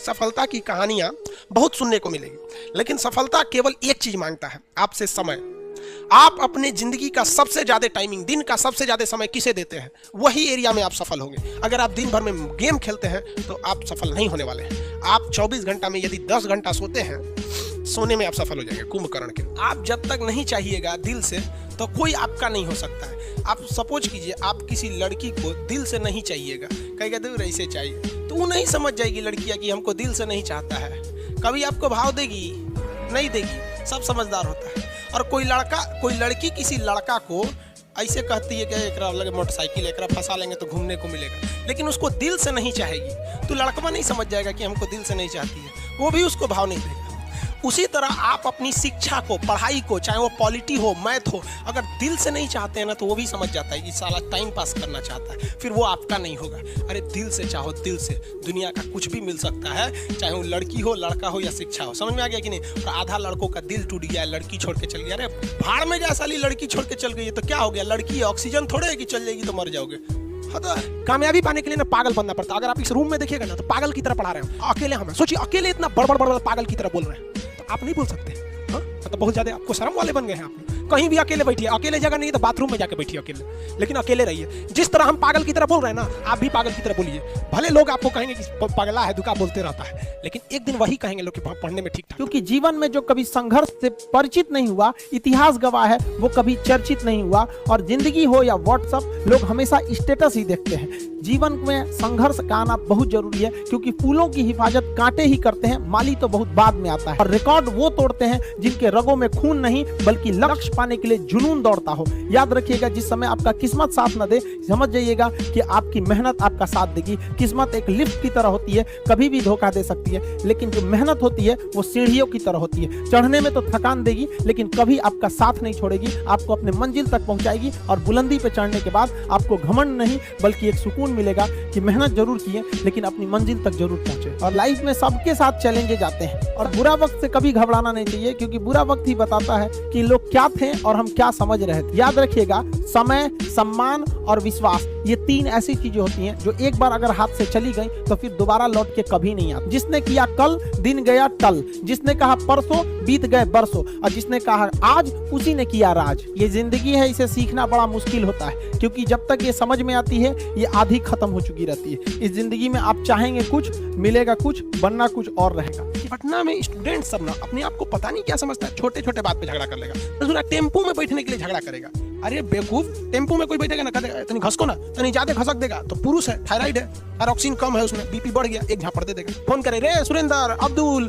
सफलता की कहानियां बहुत सुनने को मिलेगी, लेकिन सफलता केवल एक चीज मांगता है, आपसे समय। आप अपने जिंदगी का सबसे ज्यादा टाइमिंग, दिन का सबसे ज्यादा समय किसे देते हैं, वही एरिया में आप सफल होंगे। अगर आप दिन भर में गेम खेलते हैं तो आप सफल नहीं होने वाले हैं। आप 24 घंटा में यदि 10 घंटा सोते हैं, सोने में आप सफल हो जाएंगे कुंभकर्ण के। आप जब तक नहीं चाहिएगा दिल से, तो कोई आपका नहीं हो सकता है। आप सपोज कीजिए, आप किसी लड़की को दिल से नहीं चाहिएगा, कहेगा दूर ऐसे चाहिए, तो वो नहीं समझ जाएगी लड़कियां कि हमको दिल से नहीं चाहता है। कभी आपको भाव देगी? नहीं देगी। सब समझदार होता है। और कोई लड़की किसी लड़का को ऐसे कहती है कि एकरा लगे मोटरसाइकिल, एकरा फंसा लेंगे तो घूमने को मिलेगा, लेकिन उसको दिल से नहीं चाहेगी, तो लड़का नहीं समझ जाएगा कि हमको दिल से नहीं चाहती है, वो भी उसको भाव नहीं देगा। उसी तरह आप अपनी शिक्षा को, पढ़ाई को, चाहे वो पॉलिटी हो, मैथ हो, अगर दिल से नहीं चाहते हैं ना, तो वो भी समझ जाता है कि साला टाइम पास करना चाहता है, फिर वो आपका नहीं होगा। अरे दिल से चाहो, दिल से दुनिया का कुछ भी मिल सकता है, चाहे वो लड़की हो, लड़का हो या शिक्षा हो। समझ में आ गया कि नहीं? और आधा लड़कों का दिल टूट गया, लड़की छोड़ के चल गया। अरे भाड़ में जा साली, लड़की छोड़ के चल गई है तो क्या हो गया? लड़की ऑक्सीजन थोड़े है कि चल जाएगी तो मर जाओगे। कामयाबी पाने के लिए ना पागल बनना पड़ता। अगर आप इस रूम में देखिएगा ना, तो पागल की तरह पढ़ा रहे हैं अकेले। हमें सोचिए, अकेले इतना बड़ पागल की तरह बोल रहे हैं, तो आप नहीं बोल सकते। मतलब बहुत ज्यादा आपको शर्म वाले बन गए हैं आप। कहीं भी अकेले बैठिए, अकेले जगह नहीं तो बाथरूम में जाके बैठिए अकेले, लेकिन अकेले रहिए। जिस तरह हम पागल की तरह बोल रहे हैं ना, आप भी पागल की तरह बोलिए। भले लोग आपको कहेंगे कि पगला है, दुका बोलते रहता है, लेकिन एक दिन वही कहेंगे लोग कि पढ़ने में ठीक ठाक। क्योंकि जीवन में जो कभी संघर्ष से परिचित नहीं हुआ, इतिहास गवाह है, वो कभी चर्चित नहीं हुआ। और जिंदगी हो या व्हाट्सएप, लोग हमेशा स्टेटस ही देखते हैं। जीवन में संघर्ष का आना बहुत जरूरी है, क्योंकि फूलों की हिफाजत कांटे ही करते हैं, माली तो बहुत बाद में आता है। और रिकॉर्ड वो तोड़ते हैं जिनके रगों में खून नहीं, बल्कि लक्ष्य पाने के लिए जुनून दौड़ता हो। याद रखिएगा, जिस समय आपका किस्मत साथ न दे, समझ जाइएगा कि आपकी मेहनत आपका साथ देगी। किस्मत एक लिफ्ट की तरह होती है, कभी भी धोखा दे सकती है, लेकिन जो मेहनत होती है वो सीढ़ियों की तरह होती है। चढ़ने में तो थकान देगी, लेकिन कभी आपका साथ नहीं छोड़ेगी, आपको अपने मंजिल तक पहुंचाएगी। और बुलंदी पे चढ़ने के बाद आपको घमंड नहीं, बल्कि एक सुकून मिलेगा कि मेहनत जरूर किए, लेकिन अपनी मंजिल तक जरूर पहुंचे। और लाइफ में सबके साथ चैलेंजेस आते हैं, और बुरा वक्त से कभी घबराना नहीं चाहिए, क्योंकि बुरा वक्त ही बताता है कि लोग क्या थे और हम क्या समझ रहे थे। याद रखिएगा, समय, सम्मान और विश्वास, ये 3 ऐसी चीजें होती हैं जो एक बार अगर हाथ से चली गई तो फिर दोबारा लौट के कभी नहीं आती। जिसने किया कल, दिन गया टल। जिसने कहा परसों, बीत गए बरसों। और जिसने कहा आज, उसी ने किया राज। ये जिंदगी है, इसे सीखना बड़ा मुश्किल होता है, क्योंकि जब तक ये समझ में आती है, ये आधी खत्म हो चुकी रहती है। इस जिंदगी में आप चाहेंगे कुछ, मिलेगा कुछ, बनना कुछ और रहेगा। पटना में स्टूडेंट सब ना अपने आप को पता नहीं क्या समझता है, छोटे छोटे बात पे झगड़ा कर लेगा। तो टेम्पो में बैठने के लिए झगड़ा करेगा। अरे बेवकूफ, टेम्पो में कोई बैठेगा ना, कहेगा तनी घसको ना, तनी ज्यादा घसक देगा तो पुरुष है, थायराइड है, ऑक्सीजन कम है उसमें, बीपी बढ़ गया, एक झापड़ दे देगा। फोन करे, रे सुरेंद्र, अब्दुल,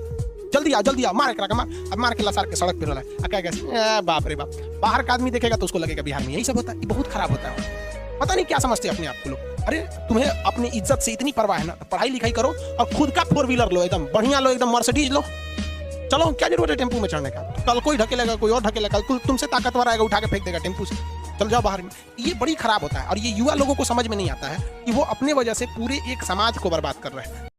जल्दी आ, मार के रखा, अब मार के लसार के सड़क पे रहा है। बाप रे बाप, बाहर का आदमी देखेगा तो उसको लगेगा बिहार में यही सब होता है। ये बहुत खराब होता है। पता नहीं क्या समझते अपने आप को लोग। अरे तुम्हें अपनी इज्जत से इतनी परवाह है ना, तो पढ़ाई लिखाई करो और खुद का 4 व्हीलर लो, एकदम बढ़िया लो, एकदम मर्सिडीज लो। चलो, क्या जरूरत है टेम्पो में चढ़ने का? तो कल कोई ढकेलेगा, कोई और ढकेलेगा, तुमसे ताकतवर आएगा, उठा के फेंक देगा टेम्पो से। चल जाओ बाहर में। ये बड़ी खराब होता है, और ये युवा लोगों को समझ में नहीं आता है कि वो अपने वजह से पूरे एक समाज को बर्बाद कर रहे हैं।